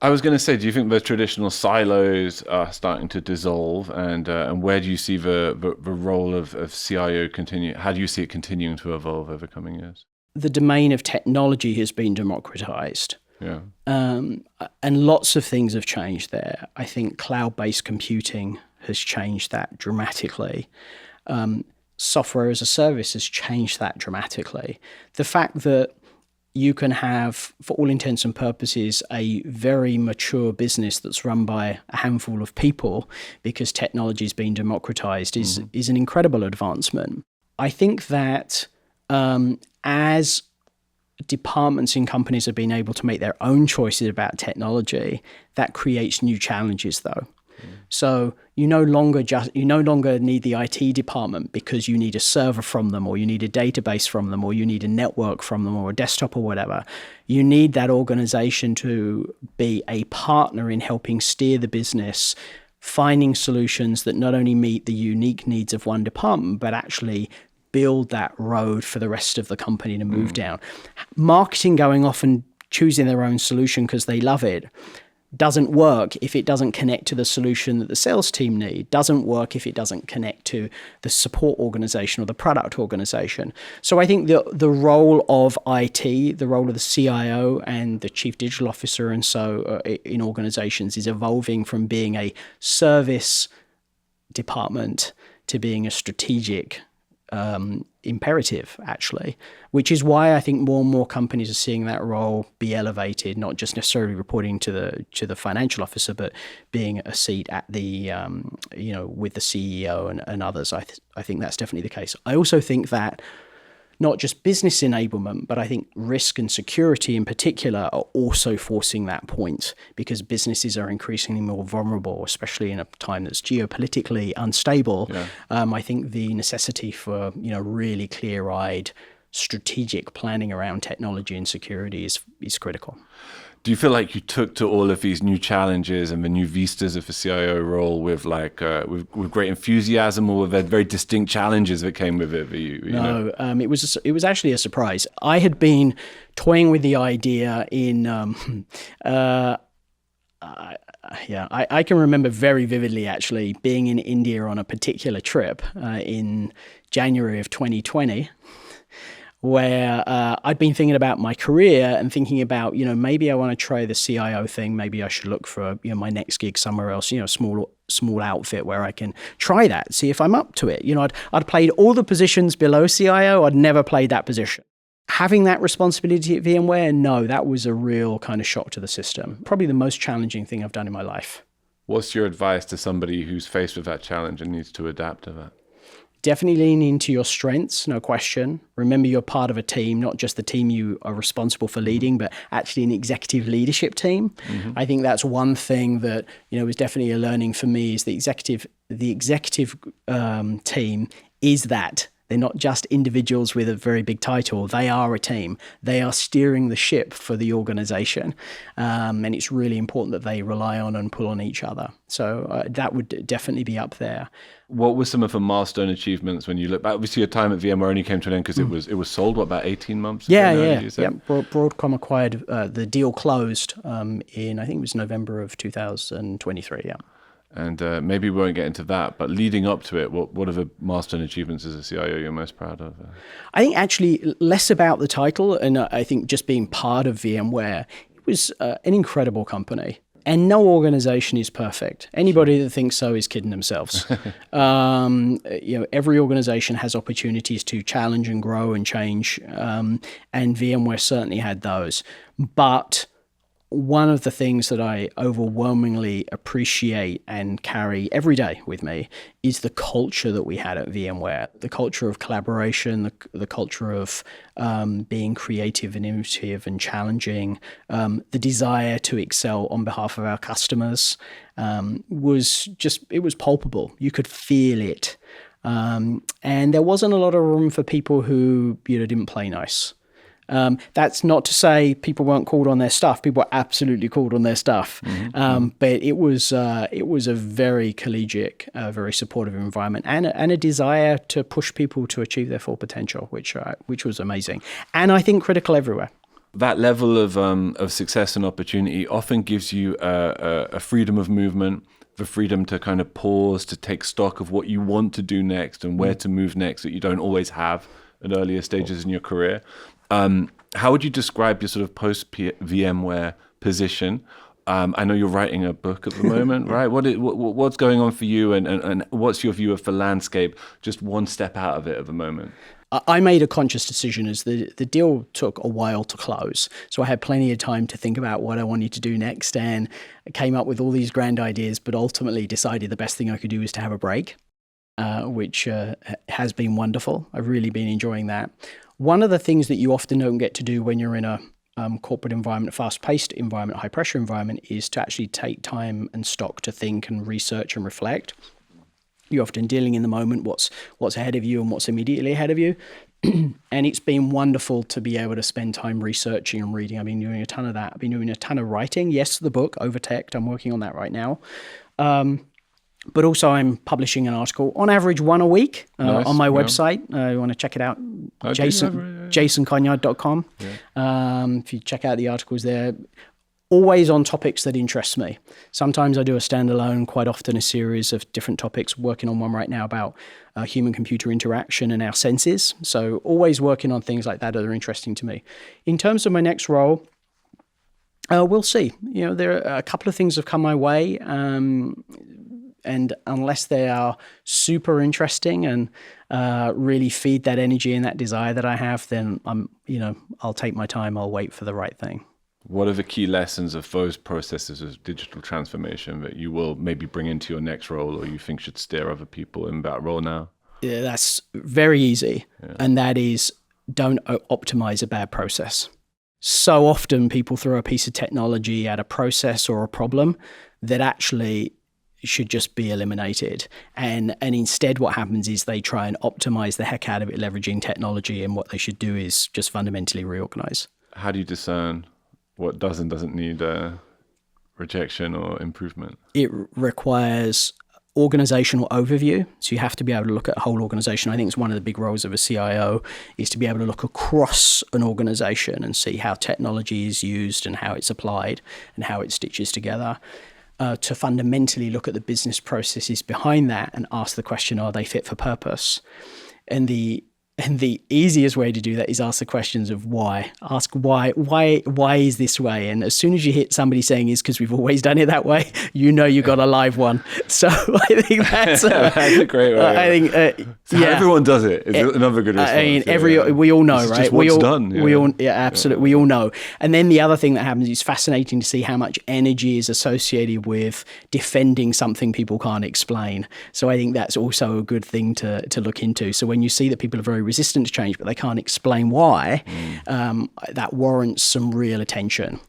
I was going to say, do you think the traditional silos are starting to dissolve, and where do you see the role of CIO continue? How do you see it continuing to evolve over coming years? The domain of technology has been democratized. Yeah. And lots of things have changed there. I think cloud-based computing has changed that dramatically. Software as a service has changed that dramatically. The fact that you can have, for all intents and purposes, a very mature business that's run by a handful of people because technology has been democratized is an incredible advancement. I think that as departments in companies have been able to make their own choices about technology, that creates new challenges though. So you no longer need the IT department because you need a server from them, or you need a database from them, or you need a network from them, or a desktop or whatever. You need that organization to be a partner in helping steer the business, finding solutions that not only meet the unique needs of one department, but actually build that road for the rest of the company to move down. Marketing going off and choosing their own solution because they love it doesn't work if it doesn't connect to the solution that the sales team need, doesn't work if it doesn't connect to the support organization or the product organization. So I think the role of IT, the role of the CIO and the chief digital officer and so in organizations is evolving from being a service department to being a strategic imperative, actually, which is why I think more and more companies are seeing that role be elevated, not just necessarily reporting to the financial officer, but being a seat at the with the CEO and others. I think that's definitely the case. I also think that not just business enablement, but I think risk and security in particular are also forcing that point, because businesses are increasingly more vulnerable, especially in a time that's geopolitically unstable. Yeah. I think the necessity for really clear-eyed strategic planning around technology and security is critical. Do you feel like you took to all of these new challenges and the new vistas of the CIO role with with great enthusiasm, or with the very distinct challenges that came with it? No, it was actually a surprise. I had been toying with the idea in I can remember very vividly actually being in India on a particular trip in January of 2020. Where I'd been thinking about my career and thinking about, maybe I want to try the CIO thing. Maybe I should look for, my next gig somewhere else, small outfit where I can try that, see if I'm up to it. I'd played all the positions below CIO. I'd never played that position. Having that responsibility at VMware, no, that was a real kind of shock to the system. Probably the most challenging thing I've done in my life. What's your advice to somebody who's faced with that challenge and needs to adapt to that? Definitely lean into your strengths, no question. Remember, you're part of a team, not just the team you are responsible for leading, but actually an executive leadership team. Mm-hmm. I think that's one thing that was definitely a learning for me. Is the executive team is that. They're not just individuals with a very big title. They are a team. They are steering the ship for the organization. And it's really important that they rely on and pull on each other. So that would definitely be up there. What were some of the milestone achievements when you look back? Obviously, your time at VMware only came to an end because it was sold, about 18 months ago? Yeah. Broadcom acquired, the deal closed in, I think it was November of 2023, yeah. And maybe we won't get into that, but leading up to it, what are the milestone achievements as a CIO you're most proud of? I think actually less about the title, and I think just being part of VMware. It was an incredible company. And no organization is perfect. Anybody that thinks so is kidding themselves. Every organization has opportunities to challenge and grow and change, and VMware certainly had those. But one of the things that I overwhelmingly appreciate and carry every day with me is the culture that we had at VMware, the culture of collaboration, the culture of being creative and innovative and challenging, the desire to excel on behalf of our customers was palpable. You could feel it. And there wasn't a lot of room for people who didn't play nice. That's not to say people weren't called on their stuff. People were absolutely called on their stuff. Mm-hmm. But it was a very collegiate, very supportive environment, and a desire to push people to achieve their full potential, which was amazing, and I think critical everywhere. That level of success and opportunity often gives you a freedom of movement, the freedom to kind of pause, to take stock of what you want to do next and where to move next that you don't always have at earlier stages in your career. How would you describe your sort of post-VMware position? I know you're writing a book at the moment, right? What's going on for you, and what's your view of the landscape, just one step out of it at the moment? I made a conscious decision as the deal took a while to close. So I had plenty of time to think about what I wanted to do next, and I came up with all these grand ideas, but ultimately decided the best thing I could do was to have a break, which has been wonderful. I've really been enjoying that. One of the things that you often don't get to do when you're in a corporate environment, a fast-paced environment, high-pressure environment, is to actually take time and stock to think and research and reflect. You're often dealing in the moment, what's ahead of you and what's immediately ahead of you. And it's been wonderful to be able to spend time researching and reading. I've been doing a ton of that. I've been doing a ton of writing. Yes, the book, Overtech, I'm working on that right now. But also I'm publishing an article, on average one a week, Nice, on my yeah. website. You want to check it out, jasonconyard.com. Yeah. If you check out the articles there, always on topics that interest me. Sometimes I do a standalone, quite often a series of different topics, working on one right now about human-computer interaction and our senses. So always working on things like that are interesting to me. In terms of my next role, we'll see. You know, there are a couple of things have come my way, and unless they are super interesting and really feed that energy and that desire that I have, then I'll take my time. I'll wait for the right thing. What are the key lessons of those processes of digital transformation that you will maybe bring into your next role, or you think should steer other people in that role now? Yeah, that's very easy. Yeah. And that is, don't optimize a bad process. So often people throw a piece of technology at a process or a problem that actually should just be eliminated. And instead what happens is they try and optimize the heck out of it, leveraging technology, and what they should do is just fundamentally reorganize. How do you discern what does and doesn't need rejection or improvement? It requires organizational overview. So you have to be able to look at a whole organization. I think it's one of the big roles of a CIO is to be able to look across an organization and see how technology is used and how it's applied and how it stitches together. To fundamentally look at the business processes behind that and ask the question, are they fit for purpose? And the easiest way to do that is ask the questions of why. Ask why is this way? And as soon as you hit somebody saying it's because we've always done it that way, you know you got a live one. So I think that's a great way. I think everyone does it. It's another good response. I mean, we all know, it's right? Just what's done. We all absolutely. We all know. And then the other thing that happens is fascinating to see how much energy is associated with defending something people can't explain. So I think that's also a good thing to look into. So when you see that people are very resistant to change, but they can't explain why, that warrants some real attention.